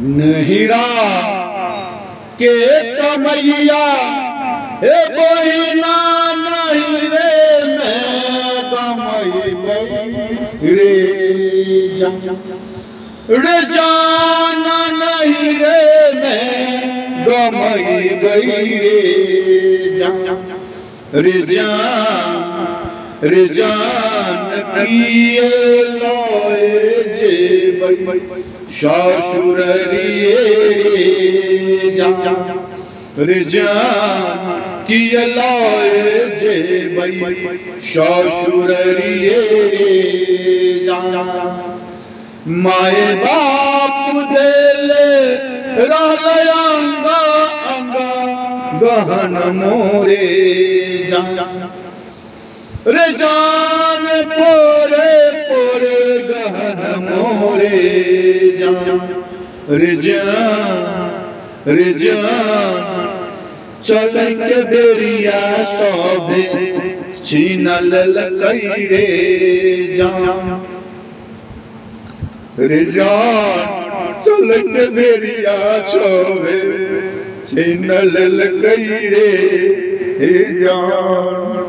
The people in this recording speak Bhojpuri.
हीरा के कमैया हे कोई ना नहीं रे मैं कमई रे जाना नहीं रे मैं गमई गई रे जान किए लोए जे बई ससुरिए रे जान किए लोए जे बई ससुरिए माए बाप देले अंगा अंगा गहन मोरे रे जान पोरे पोरे गहन मोरे रे जान चल के बेरिया सोभे छीनल लकई रे जान रे जान चल के बेरिया सोभे छीनल लकई रे जान।